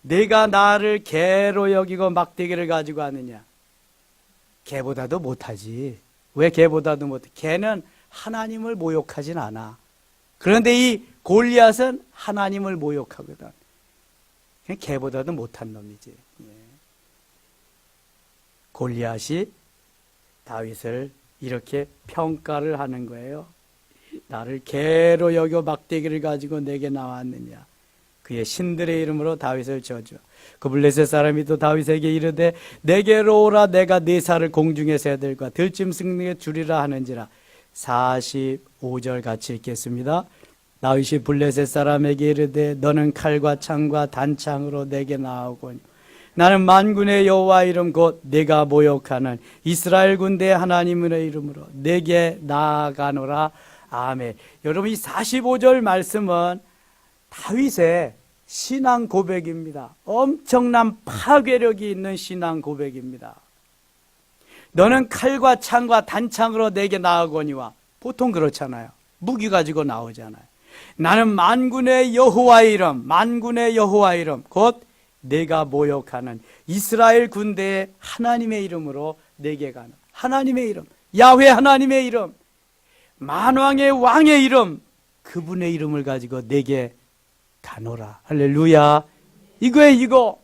내가 나를 개로 여기고 막대기를 가지고 왔느냐. 개보다도 못하지. 왜 개보다도 못해? 개는 하나님을 모욕하진 않아. 그런데 이 골리앗은 하나님을 모욕하거든. 개보다도 못한 놈이지. 골리앗이 다윗을 이렇게 평가를 하는 거예요. 나를 개로 여겨 막대기를 가지고 내게 나왔느냐. 그의 신들의 이름으로 다윗을 저주. 그 블레셋 사람이 또 다윗에게 이르되 내게로 오라. 내가 네 살을 공중의 새들과 들짐승에게 주리라 하는지라. 45절 같이 읽겠습니다. 다윗이 블레셋 사람에게 이르되 너는 칼과 창과 단창으로 내게 나오거니 나는 만군의 여호와 이름 곧 내가 모욕하는 이스라엘 군대의 하나님의 이름으로 내게 나아가노라. 아멘. 여러분, 이 45절 말씀은 다윗의 신앙 고백입니다. 엄청난 파괴력이 있는 신앙 고백입니다. 너는 칼과 창과 단창으로 내게 나아거니와. 보통 그렇잖아요. 무기 가지고 나오잖아요. 나는 만군의 여호와의 이름, 만군의 여호와의 이름 곧 내가 모욕하는 이스라엘 군대의 하나님의 이름으로 내게 가는. 하나님의 이름, 야훼 하나님의 이름, 만왕의 왕의 이름, 그분의 이름을 가지고 내게 가노라. 할렐루야. 이거에 이거.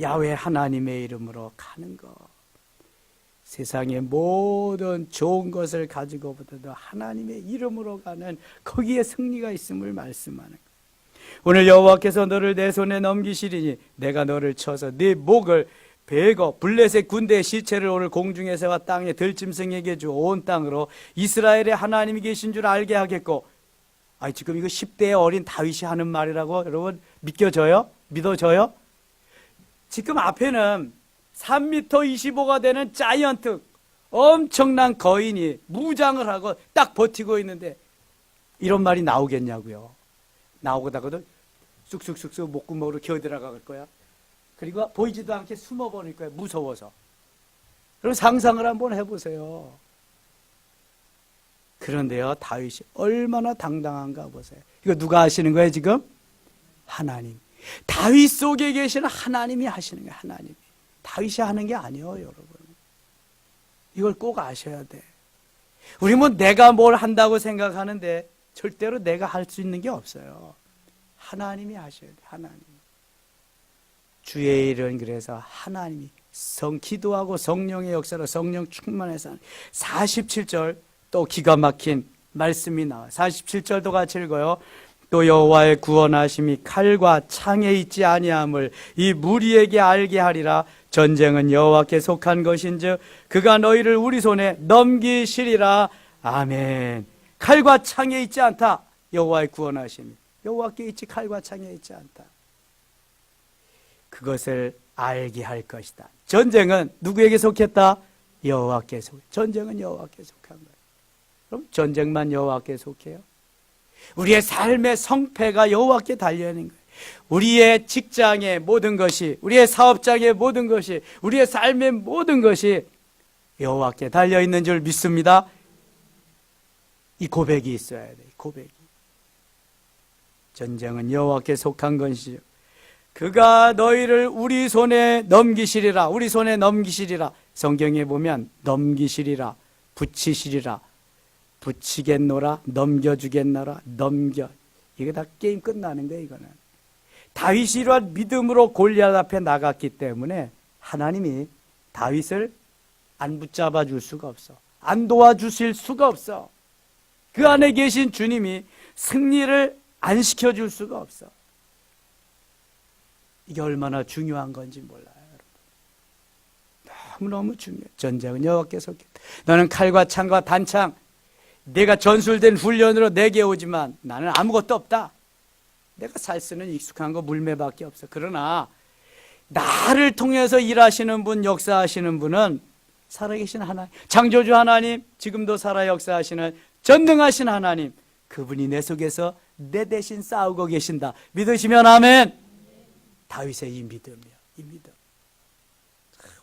야훼 하나님의 이름으로 가는 거. 세상의 모든 좋은 것을 가지고보다도 하나님의 이름으로 가는 거기에 승리가 있음을 말씀하는 거예요. 오늘 여호와께서 너를 내 손에 넘기시리니 내가 너를 쳐서 네 목을 베고 블레셋 군대의 시체를 오늘 공중에서와 땅에 들짐승에게 주 온 땅으로 이스라엘의 하나님이 계신 줄 알게 하겠고. 지금 이거 10대의 어린 다윗이 하는 말이라고 여러분 믿겨져요? 믿어져요? 지금 앞에는 3m 25가 되는 자이언트, 엄청난 거인이 무장을 하고 딱 버티고 있는데 이런 말이 나오겠냐고요. 나오다가도 쑥쑥쑥쑥 목구멍으로 기어들어갈 거야. 그리고 보이지도 않게 숨어버릴 거야. 무서워서. 그럼 상상을 한번 해보세요. 그런데요, 다윗이 얼마나 당당한가 보세요. 이거 누가 하시는 거예요 지금? 하나님. 다윗 속에 계신 하나님이 하시는 거예요. 하나님이. 다윗이 하는 게 아니에요, 여러분. 이걸 꼭 아셔야 돼. 우리 뭐 내가 뭘 한다고 생각하는데 절대로 내가 할 수 있는 게 없어요. 하나님이 하셔야 돼. 하나님. 주의 일은 그래서 하나님이 기도하고 성령의 역사로 성령 충만해서 47절 또 기가 막힌 말씀이 나와요. 47절도 같이 읽어요. 또 여호와의 구원하심이 칼과 창에 있지 아니함을 이 무리에게 알게 하리라. 전쟁은 여호와께 속한 것인즉 그가 너희를 우리 손에 넘기시리라. 아멘. 칼과 창에 있지 않다. 여호와의 구원하심이 여호와께 있지 칼과 창에 있지 않다. 그것을 알게 할 것이다. 전쟁은 누구에게 속했다? 여호와께 속해. 전쟁은 여호와께 속한 거예요. 그럼 전쟁만 여호와께 속해요? 우리의 삶의 성패가 여호와께 달려있는 거예요. 우리의 직장의 모든 것이, 우리의 사업장의 모든 것이, 우리의 삶의 모든 것이 여호와께 달려있는 줄 믿습니다. 이 고백이 있어야 돼요. 고백이. 전쟁은 여호와께 속한 것이죠. 그가 너희를 우리 손에 넘기시리라. 우리 손에 넘기시리라. 성경에 보면 넘기시리라, 붙이시리라, 붙이겠노라, 넘겨주겠노라, 넘겨. 이게 다 게임 끝나는 거예요. 이거는 다윗이 이러한 믿음으로 골리앗 앞에 나갔기 때문에 하나님이 다윗을 안 붙잡아 줄 수가 없어. 안 도와주실 수가 없어. 그 안에 계신 주님이 승리를 안 시켜줄 수가 없어. 이게 얼마나 중요한 건지 몰라요, 여러분. 너무너무 중요해. 전쟁은 여호와께 속했다. 너는 칼과 창과 단창, 내가 전술된 훈련으로 내게 오지만 나는 아무것도 없다. 내가 살 수는 익숙한 거 물매밖에 없어. 그러나 나를 통해서 일하시는 분, 역사하시는 분은 살아계신 하나님, 창조주 하나님, 지금도 살아 역사하시는 전능하신 하나님, 그분이 내 속에서 내 대신 싸우고 계신다. 믿으시면 아멘. 다윗의 이 믿음이요. 이 믿음.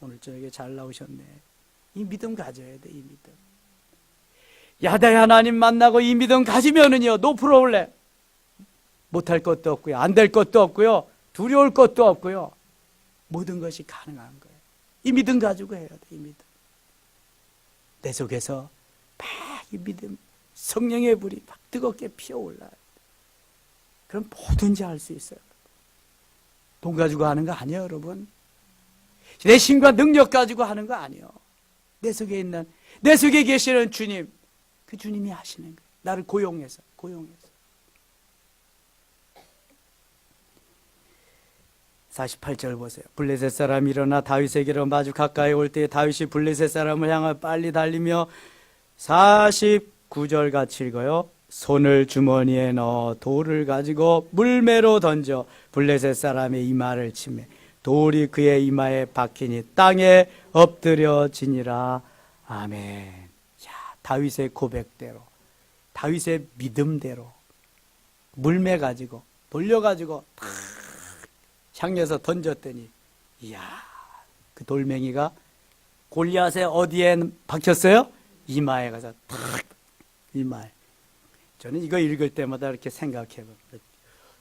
오늘 저녁에 잘 나오셨네. 이 믿음 가져야 돼. 이 믿음. 야다의 하나님 만나고 이 믿음 가지면은요, 노 프로블렘. 못할 것도 없고요, 안 될 것도 없고요, 두려울 것도 없고요, 모든 것이 가능한 거예요. 이 믿음 가지고 해야 돼. 이 믿음. 내 속에서 막 이 믿음, 성령의 불이 막 뜨겁게 피어올라요. 그럼 뭐든지 할 수 있어요. 돈 가지고 하는 거 아니에요, 여러분. 내 힘과 능력 가지고 하는 거 아니에요. 내 속에 계시는 주님, 그 주님이 하시는 거예요. 나를 고용해서. 48절 보세요. 블레셋 사람이 일어나 다윗에게로 마주 가까이 올 때 다윗이 블레셋 사람을 향하여 빨리 달리며 49절 같이 읽어요. 손을 주머니에 넣어 돌을 가지고 물매로 던져 블레셋 사람의 이마를 치매 돌이 그의 이마에 박히니 땅에 엎드려지니라. 아멘. 야, 다윗의 고백대로, 다윗의 믿음대로 물매 가지고 돌려가지고 탁 향해서 던졌더니, 이야, 그 돌멩이가 골리앗의 어디에 박혔어요? 이마에 가서 탁, 이마에. 저는 이거 읽을 때마다 이렇게 생각해 봅니다.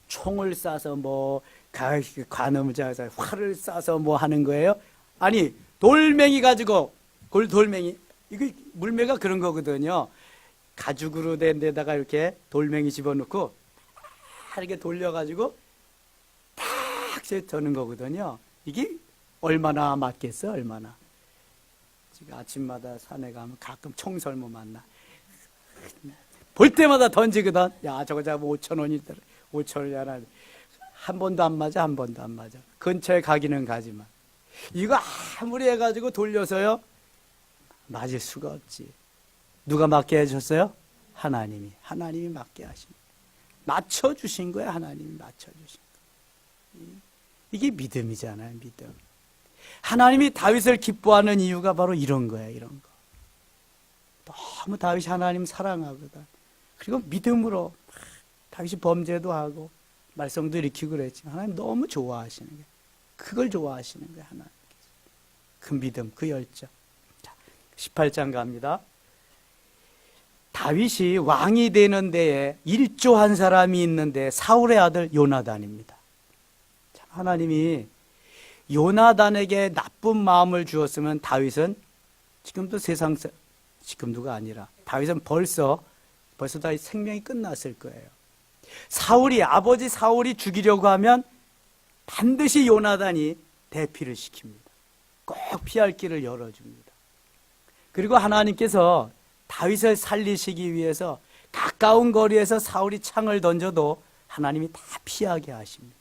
총을 쏴서 뭐 관음을 잡아서 활을 쏴서 뭐 하는 거예요? 아니, 돌멩이 가지고, 돌멩이, 이거 물매가 그런 거거든요. 가죽으로 된 데다가 이렇게 돌멩이 집어넣고 이렇게 돌려가지고 탁 드는 거거든요. 이게 얼마나 맞겠어? 얼마나. 지금 아침마다 산에 가면 가끔 총설모 만나. 볼 때마다 던지거든. 야, 저거 잡으면 5,000원이더라. 5,000원이 하나. 한 번도 안 맞아, 한 번도 안 맞아. 근처에 가기는 가지만. 이거 아무리 해가지고 돌려서요, 맞을 수가 없지. 누가 맞게 해줬어요? 하나님이. 하나님이 맞게 하신 거예요. 맞춰주신 거예요. 하나님이 맞춰주신 거예요. 이게 믿음이잖아요. 믿음. 하나님이 다윗을 기뻐하는 이유가 바로 이런 거예요. 이런 거. 너무 다윗이 하나님 사랑하거든. 그리고 믿음으로 다윗이 범죄도 하고 말썽도 일으키고 그랬지만 하나님 너무 좋아하시는 거예요. 그걸 좋아하시는 거예요. 하나님께서. 그 믿음, 그 열정. 자, 18장 갑니다. 다윗이 왕이 되는 데에 일조한 사람이 있는데 사울의 아들 요나단입니다. 참, 하나님이 요나단에게 나쁜 마음을 주었으면 다윗은 지금도 지금도가 아니라 다윗은 벌써 다윗 생명이 끝났을 거예요. 아버지 사울이 죽이려고 하면 반드시 요나단이 대피를 시킵니다. 꼭 피할 길을 열어줍니다. 그리고 하나님께서 다윗을 살리시기 위해서 가까운 거리에서 사울이 창을 던져도 하나님이 다 피하게 하십니다.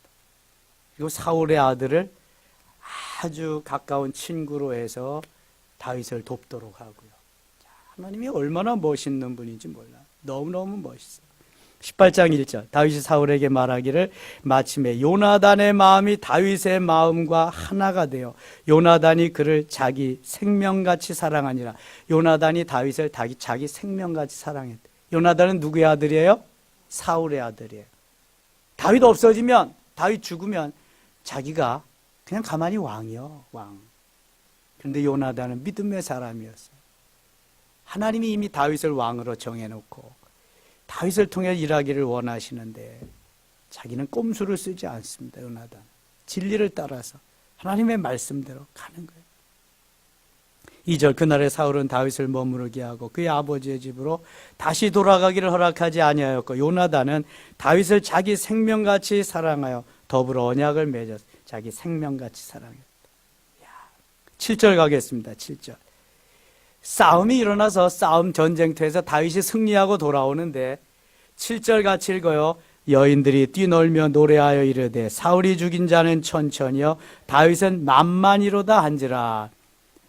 그리고 사울의 아들을 아주 가까운 친구로 해서 다윗을 돕도록 하고요. 하나님이 얼마나 멋있는 분인지 몰라요. 너무너무 멋있어요. 18장 1절 다윗이 사울에게 말하기를 마침에 요나단의 마음이 다윗의 마음과 하나가 되어 요나단이 그를 자기 생명같이 사랑하니라. 요나단이 다윗을 자기 생명같이 사랑했대. 요나단은 누구의 아들이에요? 사울의 아들이에요. 다윗 없어지면, 다윗 죽으면 자기가 그냥 가만히 왕이요, 왕. 그런데 요나단은 믿음의 사람이었어요. 하나님이 이미 다윗을 왕으로 정해놓고 다윗을 통해 일하기를 원하시는데 자기는 꼼수를 쓰지 않습니다. 요나단 진리를 따라서 하나님의 말씀대로 가는 거예요. 2절 그날에 사울은 다윗을 머무르게 하고 그의 아버지의 집으로 다시 돌아가기를 허락하지 아니하였고 요나단은 다윗을 자기 생명같이 사랑하여 더불어 언약을 맺었어. 자기 생명같이 사랑했다. 7절 가겠습니다. 7절 싸움이 일어나서 싸움 전쟁터에서 다윗이 승리하고 돌아오는데 7절 같이 읽어요. 여인들이 뛰놀며 노래하여 이르되 사울이 죽인 자는 천천히요 다윗은 만만이로다 한지라.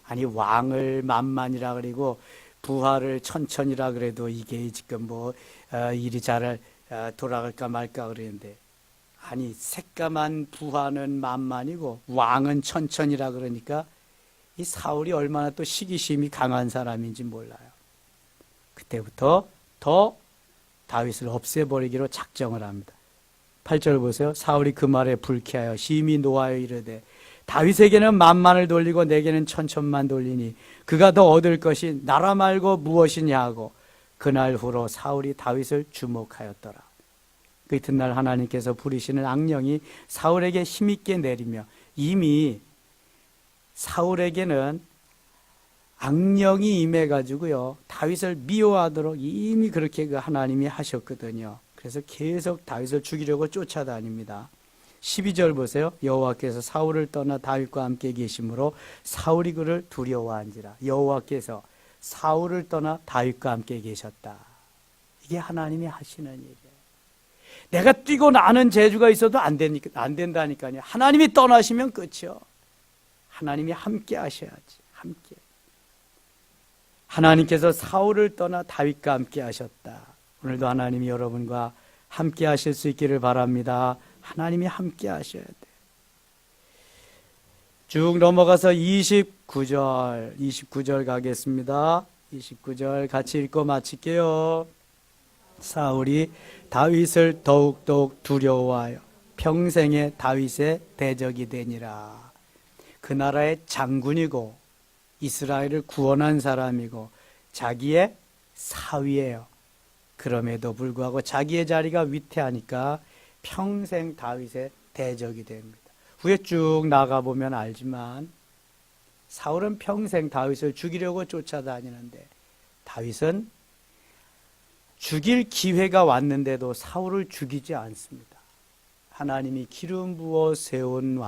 아니 왕을 만만이라 그리고 부하를 천천히라 그래도 이게 지금 일이 잘 돌아갈까 말까 그러는데 아니 새까만 부하는 만만이고 왕은 천천히라 그러니까 이 사울이 얼마나 또 시기심이 강한 사람인지 몰라요. 그때부터 더 다윗을 없애버리기로 작정을 합니다. 8절 보세요. 사울이 그 말에 불쾌하여 심히 노하여 이르되 다윗에게는 만만을 돌리고 내게는 천천만 돌리니 그가 더 얻을 것이 나라 말고 무엇이냐 하고 그날 후로 사울이 다윗을 주목하였더라. 그 이튿날 하나님께서 부리시는 악령이 사울에게 힘있게 내리며 이미 사울에게는 악령이 임해가지고요 다윗을 미워하도록 이미 그렇게 그 하나님이 하셨거든요. 그래서 계속 다윗을 죽이려고 쫓아다닙니다. 12절 보세요. 여호와께서 사울을 떠나 다윗과 함께 계심으로 사울이 그를 두려워한지라. 여호와께서 사울을 떠나 다윗과 함께 계셨다. 이게 하나님이 하시는 일이에요. 내가 뛰고 나는 재주가 있어도 안 된다니까요. 하나님이 떠나시면 끝이요. 하나님이 함께 하셔야지. 함께. 하나님께서 사울을 떠나 다윗과 함께 하셨다. 오늘도 하나님이 여러분과 함께 하실 수 있기를 바랍니다. 하나님이 함께 하셔야 돼. 쭉 넘어가서 29절 가겠습니다. 29절 같이 읽고 마칠게요. 사울이 다윗을 더욱더욱 두려워하여 평생에 다윗의 대적이 되니라. 그 나라의 장군이고 이스라엘을 구원한 사람이고 자기의 사위예요. 그럼에도 불구하고 자기의 자리가 위태하니까 평생 다윗의 대적이 됩니다. 후에 쭉 나가보면 알지만 사울은 평생 다윗을 죽이려고 쫓아다니는데 다윗은 죽일 기회가 왔는데도 사울을 죽이지 않습니다. 하나님이 기름 부어 세운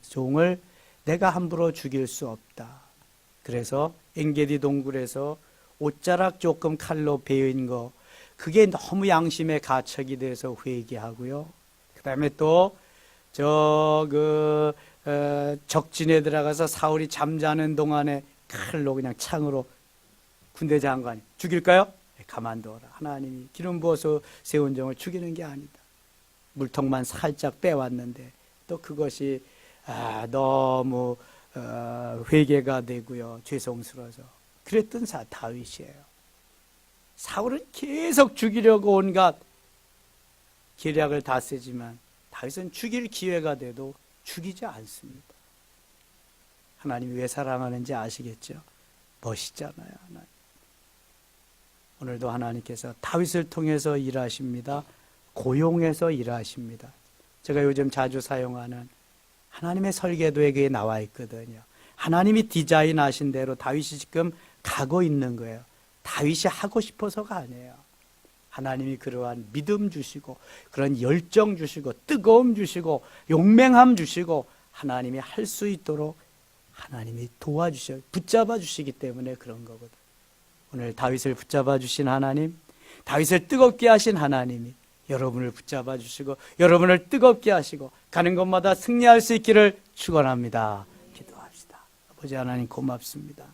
종을 내가 함부로 죽일 수 없다. 그래서 엔게디 동굴에서 옷자락 조금 칼로 베인 거 그게 너무 양심의 가책이 돼서 회개하고요. 그 다음에 또 적진에 들어가서 사울이 잠자는 동안에 칼로 그냥 창으로 군대 장관이 죽일까요? 가만둬라. 하나님이 기름 부어서 세운 종을 죽이는 게 아니다. 물통만 살짝 빼왔는데 또 그것이 너무 회개가 되고요. 죄송스러워서 그랬던 다윗이에요. 사울은 계속 죽이려고 온갖 계략을 다 쓰지만 다윗은 죽일 기회가 돼도 죽이지 않습니다. 하나님이 왜 사랑하는지 아시겠죠? 멋있잖아요. 하나님. 오늘도 하나님께서 다윗을 통해서 일하십니다. 고용해서 일하십니다. 제가 요즘 자주 사용하는 하나님의 설계도에 그게 나와 있거든요. 하나님이 디자인하신 대로 다윗이 지금 가고 있는 거예요. 다윗이 하고 싶어서가 아니에요. 하나님이 그러한 믿음 주시고 그런 열정 주시고 뜨거움 주시고 용맹함 주시고 하나님이 할 수 있도록 하나님이 도와주셔 붙잡아 주시기 때문에 그런 거거든. 오늘 다윗을 붙잡아 주신 하나님, 다윗을 뜨겁게 하신 하나님이 여러분을 붙잡아 주시고 여러분을 뜨겁게 하시고 가는 곳마다 승리할 수 있기를 축원합니다. 기도합시다. 아버지 하나님 고맙습니다.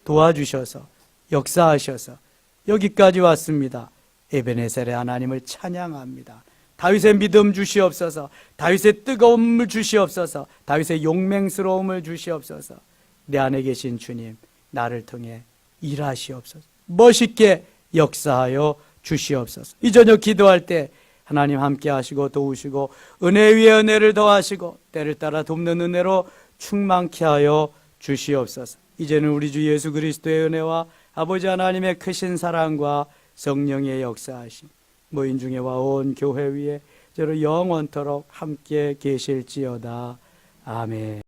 도와주셔서 역사하셔서 여기까지 왔습니다. 에베네셀의 하나님을 찬양합니다. 다윗의 믿음 주시옵소서. 다윗의 뜨거움을 주시옵소서. 다윗의 용맹스러움을 주시옵소서. 내 안에 계신 주님, 나를 통해 일하시옵소서. 멋있게 역사하여 주시옵소서. 이 저녁 기도할 때 하나님 함께 하시고 도우시고 은혜 위에 은혜를 더하시고 때를 따라 돕는 은혜로 충만케 하여 주시옵소서. 이제는 우리 주 예수 그리스도의 은혜와 아버지 하나님의 크신 사랑과 성령의 역사하심 모인 중에와 온 교회 위에 저를 영원토록 함께 계실지어다. 아멘.